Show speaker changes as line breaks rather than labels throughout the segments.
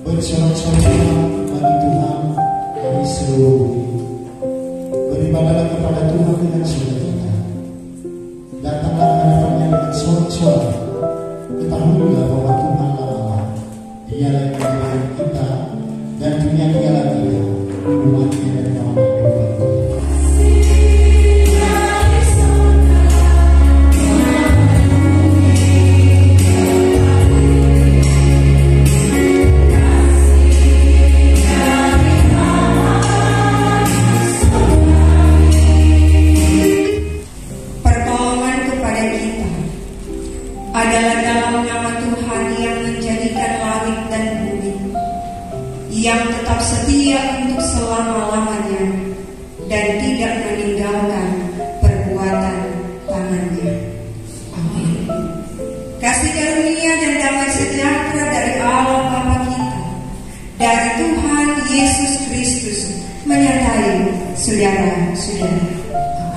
bersorak-sorai bagi Tuhan di seluruh bumi. Beribadahlah kepada Tuhan dengan sukacita. Datanglah hadapannya dengan sorak-sorai. Ketahuilah bahwa Tuhanlah Allah. Dialah yang menjadikan kita dan dunia dialah kita, umatnya dan kaum yang berbakti.
Adalah dalam nama Tuhan yang menjadikan langit dan bumi, yang tetap setia untuk selama-lamanya dan tidak meninggalkan perbuatan tangannya. Amin. Kasih karunia dan damai sejahtera dari Allah Bapa kita, dari Tuhan Yesus Kristus menyertai saudara-saudara.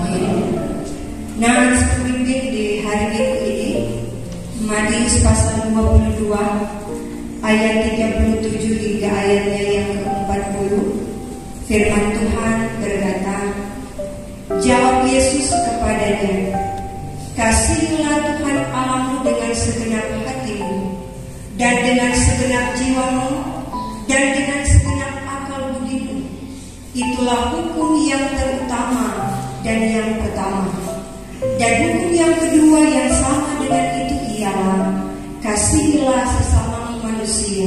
Amin. Nah, pemimpin di hari Minggu ini Matius pasal 22 ayat 37 hingga ayatnya yang ke-40. Firman Tuhan berkata, jawab Yesus kepadanya, kasihilah Tuhan Allahmu dengan segenap hatimu dan dengan segenap jiwamu dan dengan segenap akal budimu. Itulah hukum yang terutama dan yang pertama. Dan hukum yang kedua yang sama dengan itu ialah, kasihilah sesama manusia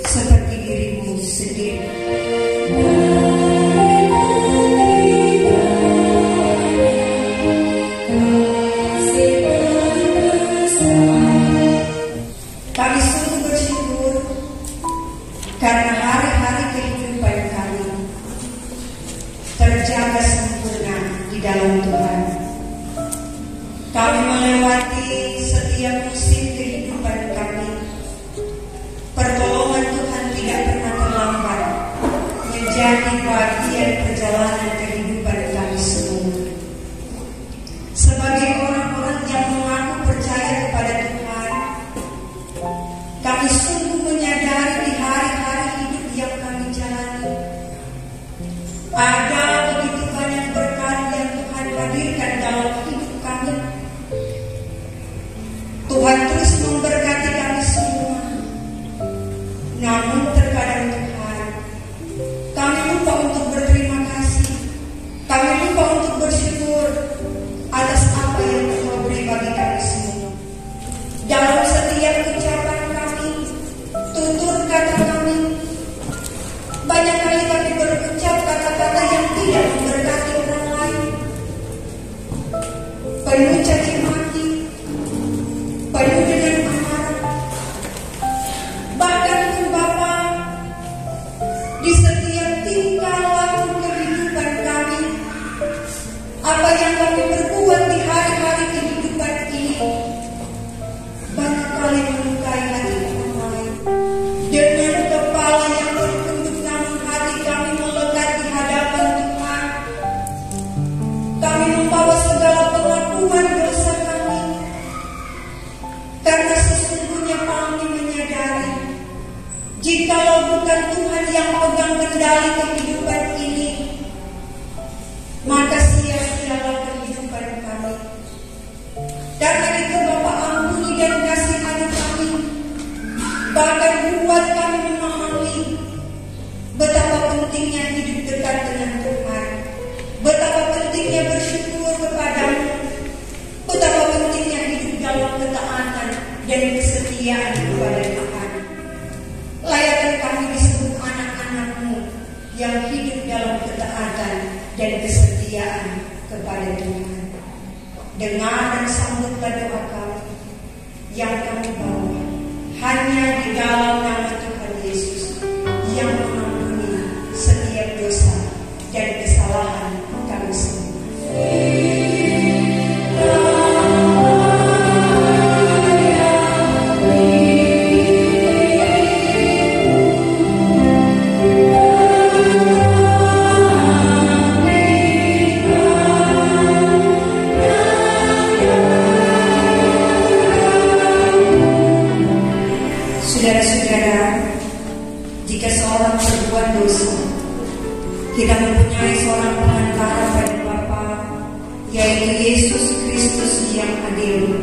seperti dirimu sendiri. Kami sungguh bersyukur karena hari-hari kehidupan kami terjaga sempurna di dalam Tuhan. Kami melewati setiap musim kehidupan kami. Pertolongan Tuhan tidak pernah terlambat menjadi bagian perjalanan kehidupan kami semua. Sebagai orang-orang yang mengaku percaya kepada Tuhan, kami sungguh menyadari di hari-hari hidup yang kami jalani ada begitu banyak berkat yang Tuhan hadirkan dalam hidup kami. Tuhan terus memberkati kami semua. Namun terkadang Tuhan, kami lupa untuk berterima kasih. Kami lupa untuk bersyukur atas apa yang Tuhan beri bagi kami semua. Dalam setiap ucapan kami, tutur kata kami, banyak kali kami berucap kata-kata yang tidak memberkati orang lain, penuh caci maki, penuh dengan amarah. Bahkan pun Bapa, di setiap tingkah laku kehidupan kami, apa yang kami berbuat di hari-hari kehidupan ini, banyak kali melukai hati orang lain. Dengan kepala yang tertunduk namun hati kami melekat di hadapan Tuhan. Kami membawa segala pengakuan dosa kami, karena sesungguhnya kami menyadari, jikalau bukan Tuhan yang pegang kendali kehidupan ini, maka sia-sialah kehidupan kami. Karena itu Bapa, ampuni dan kasihani kami, bahkan buat kami memahami betapa pentingnya hidup dekat dengan Tuhan, betapa pentingnya bersyukur kepadamu, betapa pentingnya hidup dalam ketaatan dan kesetiaan kepada Tuhan. Layakkan kami disebut anak-anak-Mu yang hidup dalam ketaatan dan kesetiaan kepada Tuhan. Dengar dan sambutlah doa kami yang kami bawa hanya di dalam nama Tuhan Yesus yang mengampuni setiap dosa dan kesalahan kami semua. Saudara-saudara dosa. Kita mempunyai seorang pengantara pada Bapa, yaitu Yesus Kristus yang adil.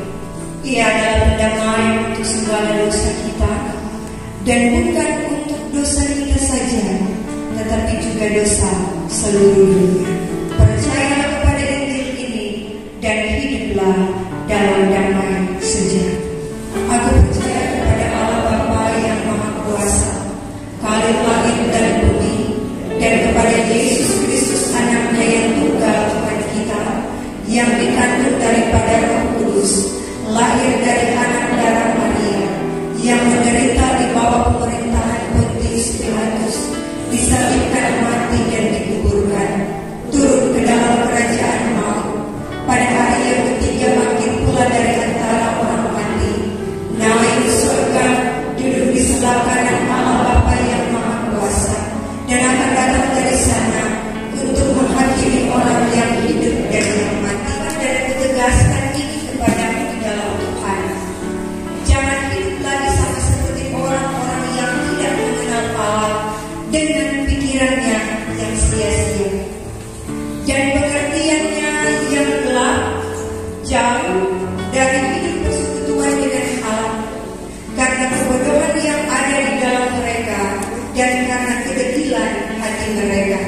Ia adalah pendamaian untuk segala dosa kita, dan bukan untuk dosa kita saja, tetapi juga dosa seluruh dunia. Percayalah kepada Injil ini dan hiduplah dalam damai sejahtera. Aku percaya kepada Allah Bapa yang Maha Kuasa, Khalik langit dan bumi, dan kepada Yesus Kristus Anaknya yang tunggal Tuhan kita, yang dikandung daripada Roh Kudus, lahir dari anak darah Maria, yang menderita di bawah pemerintahan Pontius Pilatus, disalibkan, mati dan dikuburkan, turun ke dalam kerajaan maut, pada hari yang ketiga bangkit pula dari antara orang mati, naik ke surga, duduk di sebelah kanan Allah Bapa yang Maha Kuasa, dan akan datang dari sana untuk menghakimi orang yang hidup dan yang mati. Dan kutegaskan ini kepadamu di dalam Tuhan, jangan hidup lagi sama seperti orang-orang yang tidak mengenal Allah dengan pikirannya yang sia-sia dan pengertiannya yang gelap, jauh dari hidup persekutuan dengan Allah, karena kebodohan yang ada di dalam mereka dan karena kedegilan hati mereka.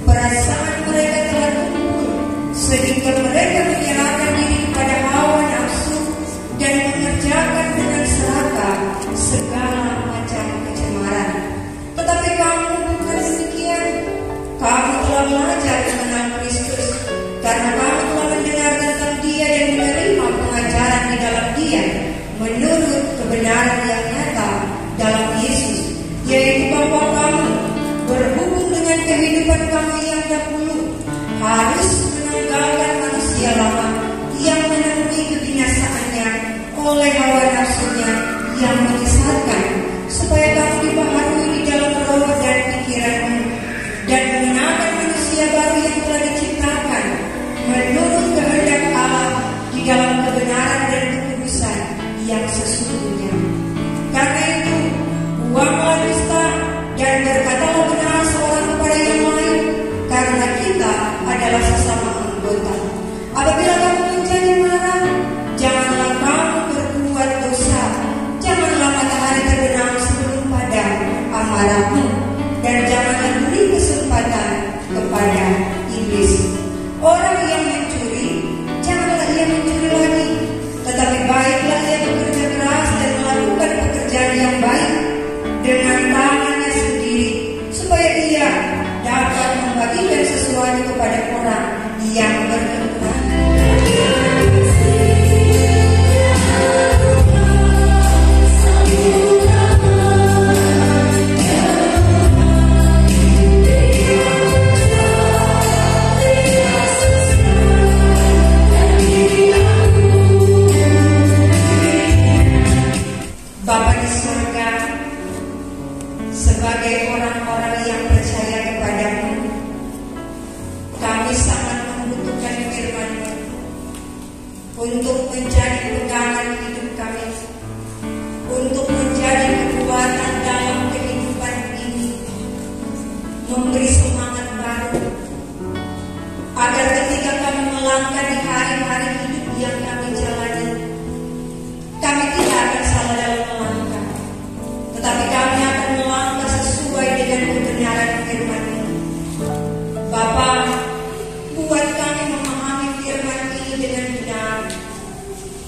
Perasaan mereka telah gugur sehingga mereka menyerahkan diri kepada hawa nafsu dan mengerjakan dengan serakah segala macam kecemaran. Tetapi kamu bukan demikian. Kamu telah belajar mengenal Kristus, karena kamu telah mendengar tentang Dia dan menerima pengajaran di dalam Dia, menurut kebenaran yang nyata dalam Yesus, yaitu bahwa kamu berhubung dengan kehidupan kamu yang dahulu harus menanggalkan manusia lama yang menemui kebinasaannya oleh hawa nafsunya yang menyesatkan, supaya kamu dibaharui di dalam roh dan pikiranmu, dan mengenakan manusia baru yang telah diciptakan menurut kehendak Allah di dalam kebenaran dan kekudusan yang sesungguhnya. Karena itu, buanglah dusta dan berkatalah benar seorang kepada yang lain, karena kita adalah sesama anggota. Apabila kamu menjadi marah, janganlah kamu berbuat dosa. Janganlah matahari terbenam sebelum padam amarahmu, dan janganlah beri kesempatan kepada iblis. Orang yang mencuri, janganlah ia mencuri lagi, tetapi baiklah ia bekerja keras dan melakukan pekerjaan yang baik dengan tangannya sendiri, supaya ia dapat membagikan sesuatu kepada orang yang berkekurangan. Bapa di surga, sebagai orang-orang yang percaya kepadamu, kami sangat membutuhkan firman-Mu untuk menjadi pegangan hidup kami, untuk menjadi kekuatan dalam kehidupan ini, memberi semangat baru, agar ketika kami melangkah di hari-hari hidup yang kami jalani, kami tidak akan salah dalam melangkah, tetapi kami akan melangkah sesuai dengan kebenaran firman-Mu. Bapa, buat kami memahami firman ini dengan benar,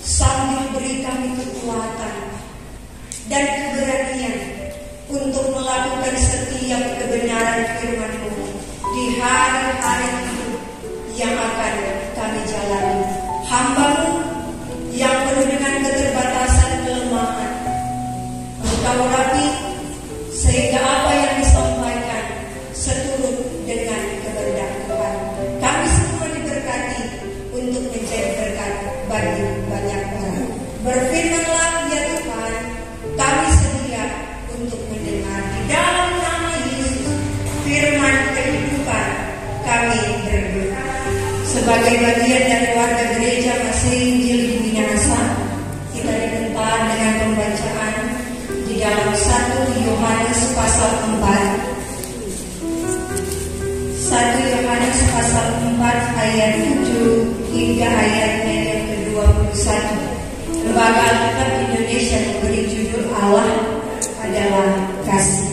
sambil beri kami kekuatan dan keberanian untuk melakukan setiap kebenaran firman-Mu di hari-hari hidup yang akan kami jalani. Hamba-Mu yang penuh dengan keterbatasan kelemahan, Engkau rapi sehingga apa yang disampaikan seturut dengan kehendak Tuhan. Kami semua diberkati untuk menjadi berkat bagi banyak orang. Berfirmanlah ya Tuhan, kami sedia untuk mendengar. Di dalam nama Yesus, firman kehidupan, kami berdoa. Sebagai bagian dari warga gereja Masih Injil di Minahasa, kita dibentar dengan pembacaan di dalam 1 Yohanes pasal 4 Lembaga Alkitab Indonesia memberi judul Allah adalah kasih.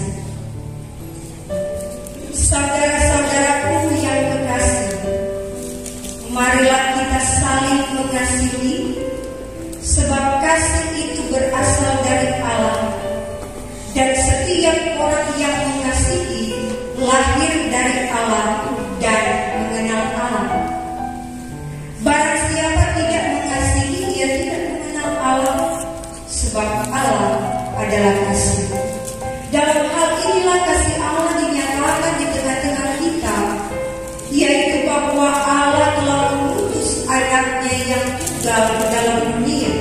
Saudara-saudaraku yang kekasih, marilah kita saling mengasihi, sebab kasih itu berasal dari Allah, dan setiap orang yang mengasihi lahir dari Allah dan mengenal Allah. Barang siapa tidak mengasihi, ia tidak mengenal Allah, sebab Allah adalah kasih. Dalam hal inilah kasih Allah dinyatakan di tengah-tengah kita, yaitu bahwa Allah telah mengutus anaknya yang tunggal ke dalam dunia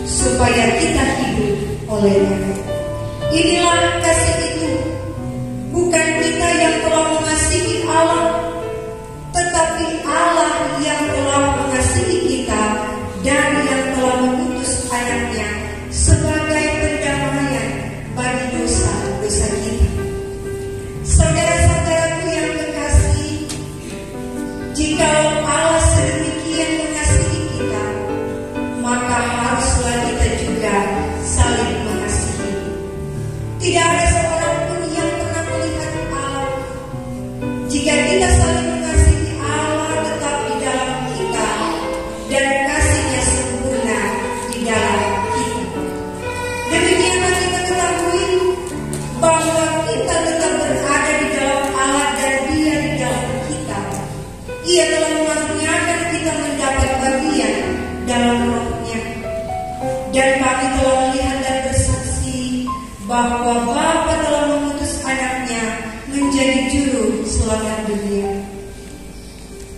supaya kita hidup olehnya. Inilah kasih itu, bukan kita yang telah mengasihi Allah, tetapi Allah yang telah mengasihi kita dan yang telah mengutus anaknya sebagai pendamaian bagi dosa-dosa kita. Saudara-saudaraku yang kekasih, jikalau Allah sedemikian mengasihi kita, maka haruslah kita juga saling mengasihi. Tidak ada seorang pun yang pernah melihat Allah. Jika kita saling mengasihi, Allah tetap di dalam kita dan kasih-Nya sempurna di dalam kita. Demikianlah kita ketahui bahwa kita tetap berada di dalam Allah dan Dia di dalam kita. Ia telah mengaruniakan kita mendapat bagian dalam Roh-Nya. Dan kami telah melihat dan bersaksi bahwa Bapa telah mengutus anaknya menjadi juru selamat dunia.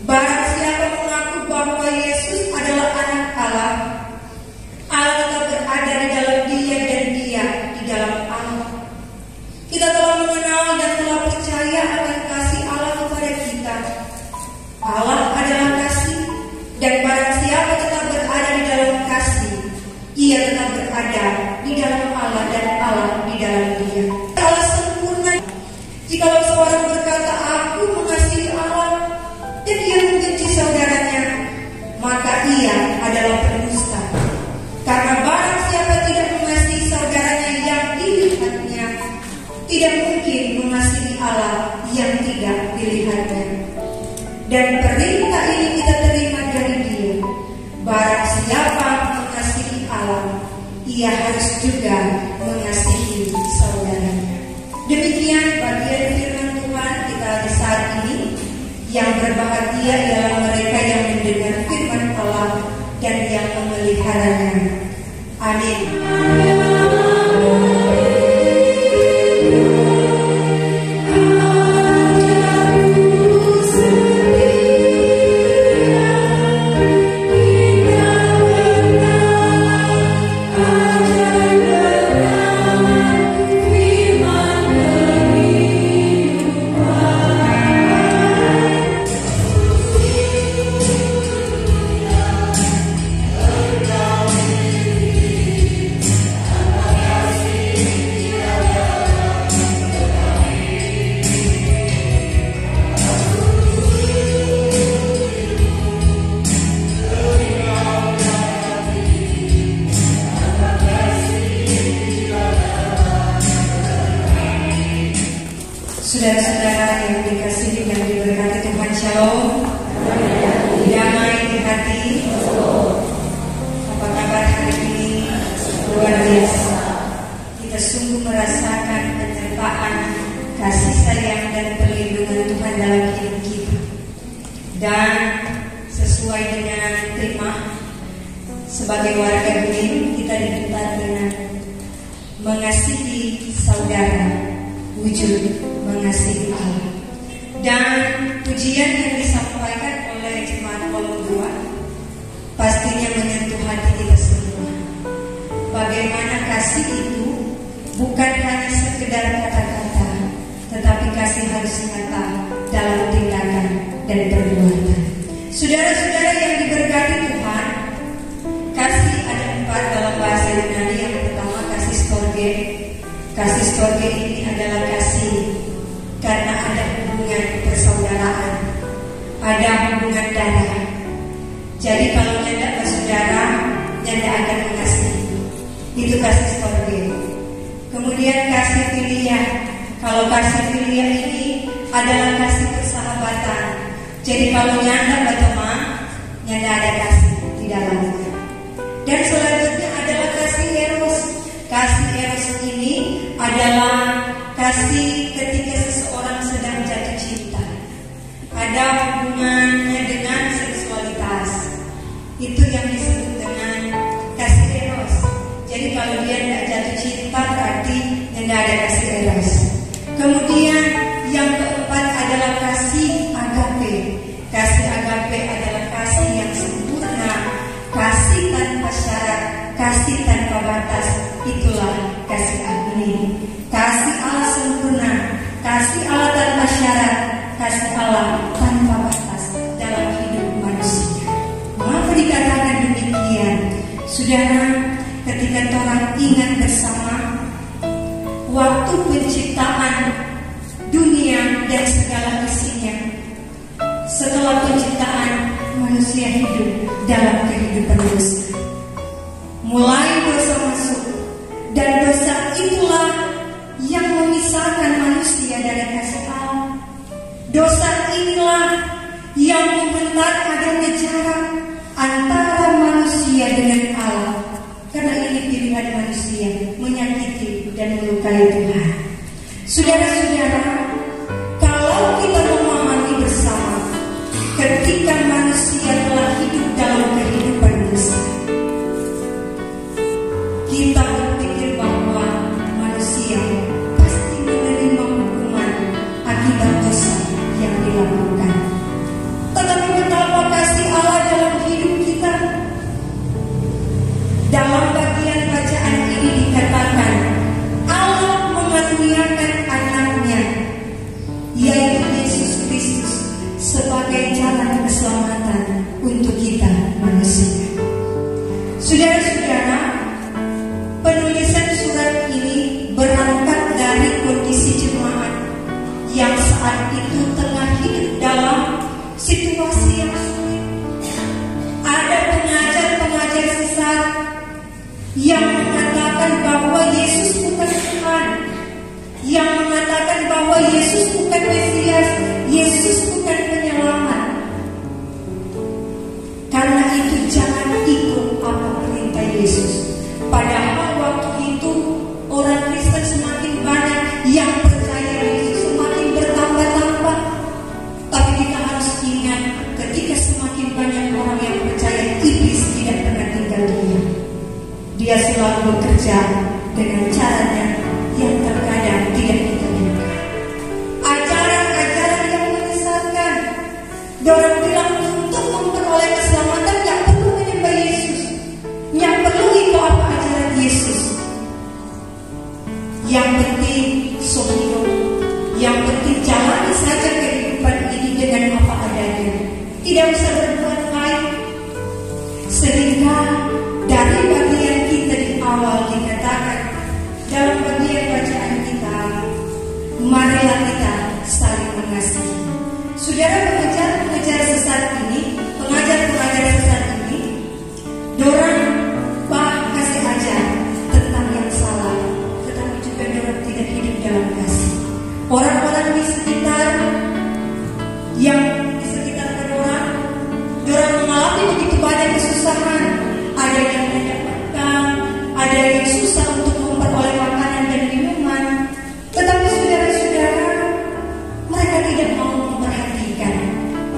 Barang siapa mengaku bahwa Yesus adalah anak Allah, Allah tetap berada di dalam Dia dan Dia di dalam Allah. Kita telah mengenal dan telah percaya akan kasih Allah kepada kita. Allah adalah kasih, dan barang siapa tetap berada di dalam kasih, ia tetap berada di dalam Allah dan Allah di dalam Dia. Allah sempurna. Jikalau seorang berkata, aku mengasihi Allah, dan ia membenci saudaranya, maka ia adalah pendusta. Karena barang siapa tidak mengasihi saudaranya yang dilihatnya, tidak mungkin mengasihi Allah yang tidak dilihatnya. Dan perintah ini kita terima dari Dia. Barang siapa mengasihi Allah, ia harus juga mengasihi saudaranya. Demikian bagian firman Tuhan kita di saat ini. Yang berbahagia ialah mereka yang mendengar firman Allah dan yang memeliharanya. Amin. Saudara-saudara yang dikasihi dan diberkati Tuhan, Shalom. Damai di hati. Apa kabar hari ini? Luar biasa. Kita sungguh merasakan penyertaan, kasih sayang dan perlindungan Tuhan dalam hidup kita. Dan sesuai dengan tema sebagai warga Bening, kita diminta dengan mengasihi saudara, wujud mengasihi Allah. Dan pujian yang disampaikan oleh Jemaat Volume 2 pastinya menyentuh hati kita semua. Bagaimana kasih itu bukan hanya sekedar kata-kata, tetapi kasih harus nyata dalam tindakan dan perbuatan. Saudara-saudara yang diberkati Tuhan, kasih ada 4 dalam bahasa Yunani. Yang pertama kasih storge. Kasih storge ini adalah kasih karena ada hubungan persaudaraan, ada hubungan darah. Jadi kalau nyanda bersaudara, nyanda akan mengasihi. Itu kasih storge. Kemudian kasih filia. Kalau kasih filia ini adalah kasih persahabatan. Jadi kalau nyanda berteman, nyanda ada kasih di dalamnya. Dan selanjutnya adalah kasih eros. Kasih eros ini adalah kasih ketika seseorang sedang jatuh cinta. Ada hubungannya dengan seksualitas. Itu yang disebut dengan kasih eros. Jadi kalau dia tidak jatuh cinta berarti tidak ada kasih eros. Kemudian yang keempat adalah kasih agape. Kasih agape adalah kasih yang sempurna, kasih tanpa syarat, kasih tanpa batas. Itulah kasih agni. Kasih Allah sempurna, kasih Allah tanpa syarat, kasih Allah tanpa batas dalam hidup manusia. Mengapa dikatakan demikian? Saudara, ketika orang ingat bersama waktu penciptaan dunia dan segala isinya, setelah penciptaan manusia hidup dalam kehidupan dosa. Mulai dosa masuk, dan dosa itulah yang memisahkan manusia dari kasih Allah. Dosa inilah yang membentar adanya jarak antara manusia dengan Allah. Karena ini pilihan manusia menyakiti dan melukai Tuhan. Saudara-saudara, kalau kita memahami bersama, ketika manusia telah hidup dalam kehidupan dosa, kita berpikir bahwa manusia pasti menerima hukuman akibat dosa yang dilakukan. Tetapi betapa kasih Allah dalam hidup kita. Dalam bagian bacaan ini dikatakan Allah mengaruniakan anaknya, yaitu Yesus Kristus, sebagai jalan keselamatan untuk kita manusia. Saudara-saudara, penulisan surat ini berangkat dari kondisi jemaat yang saat itu tengah hidup dalam situasi yang sulit. Ada pengajar-pengajar sesat yang mengatakan bahwa Yesus bukan Tuhan, yang mengatakan bahwa Yesus bukan Mesias, Yesus bukan penyelamat. Karena itu jangan ikut apa perintah Yesus. Padahal waktu itu orang Kristen semakin banyak yang percaya Yesus, semakin bertambah-tambah. Tapi kita harus ingat, ketika semakin banyak orang yang percaya, iblis tidak pernah tinggal diam. Dia selalu bekerja dengan caranya yang terkadang tidak kita duga. Ajaran-ajaran yang menyesatkan. Dorang bilang untuk memperoleh keselamatan yang perlu menyembah Yesus, yang perlu itu apa ajaran Yesus. Yang penting sohio, yang penting jalani saja kehidupan ini dengan apa adanya. Tidak usah berbuat baik. Sehingga dari bagian kita di awal dikatakan dalam bagian bacaan kita, marilah kita saling mengasihi. Saudara, pengajar sesat ini, pengajar sesat ini, dorang kasih ajar tentang yang salah, tetapi juga dorang tidak hidup dalam kasih. Orang-orang di sekitar yang di sekitar dorang mengalami begitu banyak kesusahan. Ada yang mendapatkan, ada yang susah untuk memperoleh makanan dan minuman. Tetapi saudara-saudara, mereka tidak mau memperhatikan.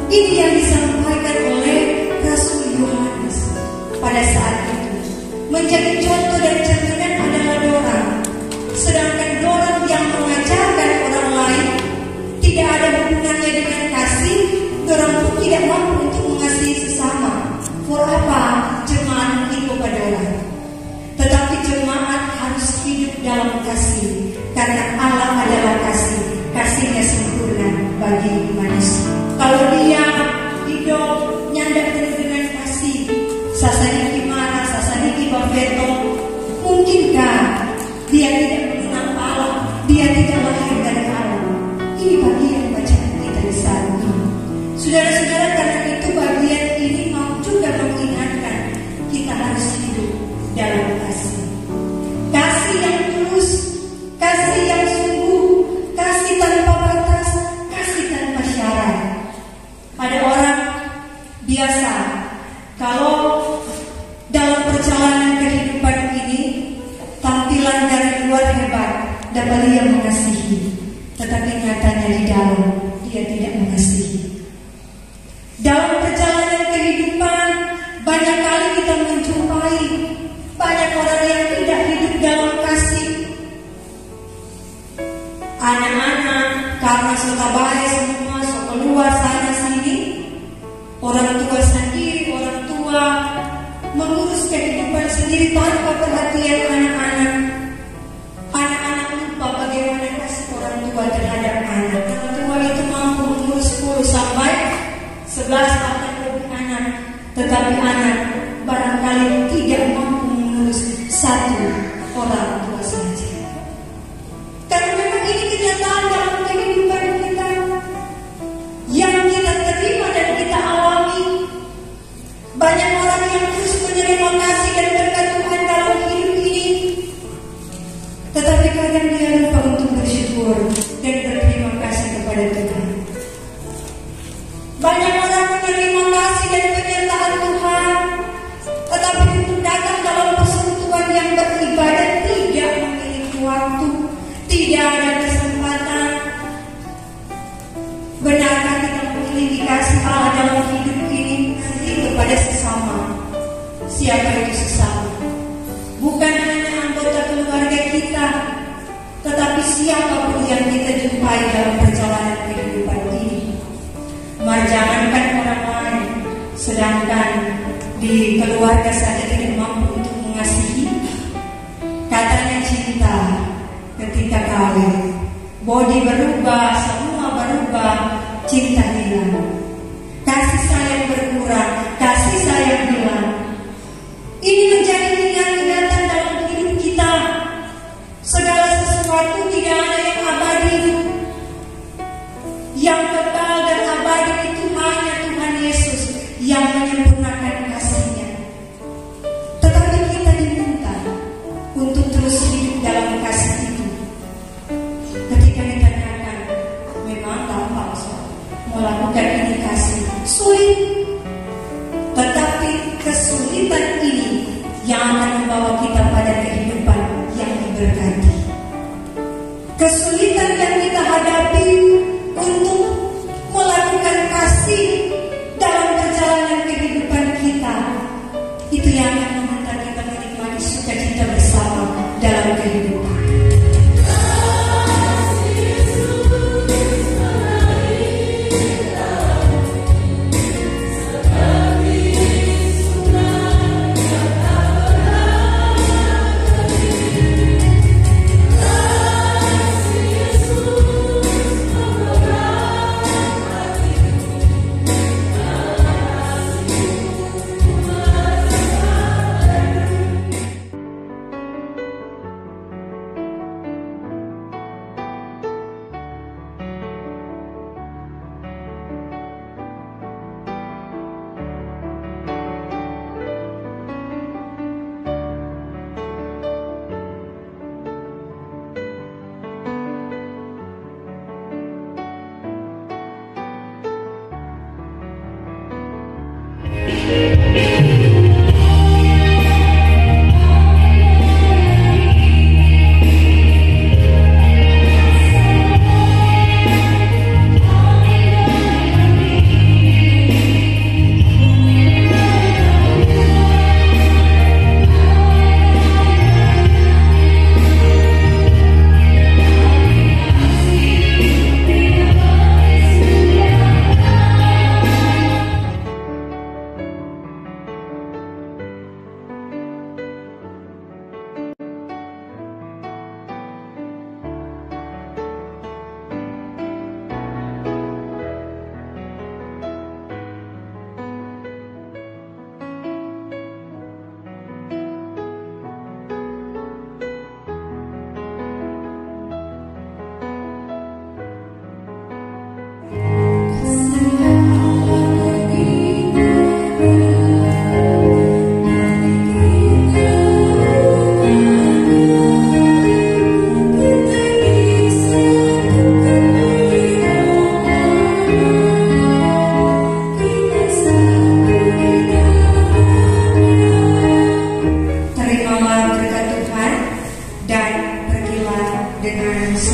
Ini yang disampaikan oleh Rasul Yohanes pada saat itu. Menjadi contoh dan cerminan adalah dorang. Sedangkan dorang yang mengajarkan orang lain tidak ada hubungannya dengan kasih, dorang pun tidak mampu untuk mengasihi sesama. For apa jemaat itu pada orang? Tetapi jemaat harus hidup dalam kasih, karena Allah adalah kasih. Kasihnya sempurna bagi manusia. Kalau dia hidup nyanda dengan kasih, sasadiki marah, sasadiki bafeto, mungkinkah dia tidak mengenal Allah, dia tidak lahir dari Allah? Ini bagian bacaan kita di saat ini. Saudara-saudara, karena itu bagian ini mau juga mengingatkan kita harus hidup dalam kasih. dia mengasihi, tetapi nyatanya di dalam dia tidak mengasihi. Dalam perjalanan kehidupan, banyak kali kita menjumpai banyak orang yang tidak hidup dalam kasih. Anak-anak karena sudah baik semua, so keluar sana sini, orang tua sendiri, orang tua mengurus kehidupan sendiri tanpa perhatian anak-anak. Anak-anak lupa bagaimana kasih orang tua terhadap anak. Orang tua itu mampu mengurus 10 sampai 11 bahkan lebih anak, tetapi anak barangkali tidak mampu mengurus 1 orang tua saja. Karena memang ini kenyataan dalam kehidupan kita yang kita terima dan kita alami. Banyak orang yang terus menerima kasih dan berkat Tuhan dalam hidup ini, tetapi kadang dia lupa untuk bersyukur dan berterima kasih kepada Tuhan. Banyak orang menerima kasih dan penyertaan Tuhan, tetapi untuk datang dalam persekutuan yang beribadah tidak memiliki waktu, tidak ada kesempatan. Benarkah kita memiliki kasih Allah dalam hidup ini kepada sesama? Siapa itu sesama? Bukan hanya anggota keluarga kita, tetapi siapapun yang kita jumpai dalam perjalanan kehidupan ini. Jangankan orang lain, sedangkan di keluarga saja tidak mampu untuk mengasihi. Katanya cinta ketika kawin, body berubah, semua berubah, cinta hilang. Kasih sayang berkurang, kasih sayang hilang. Ini menjadi ingatan dalam hidup kita. Segala sesuatu tidak ada yang abadi. Yang kekal dan abadi itu hanya Tuhan Yesus yang menyempurnakan kasih-Nya. Tetapi kita diminta untuk terus hidup dalam kasih itu. Ketika ditanyakan, memang gampang melakukan ini kasih, sulit. Tetapi kesulitan ini yang akan membawa kita pada kehidupan yang diberkati. Kesulitan yang kita hadapi untuk melakukan kasih dalam perjalanan kehidupan kita, itu yang akan meminta kita menikmati sukacita bersama dalam kehidupan.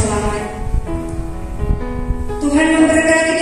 salamat. Tuhan memberkati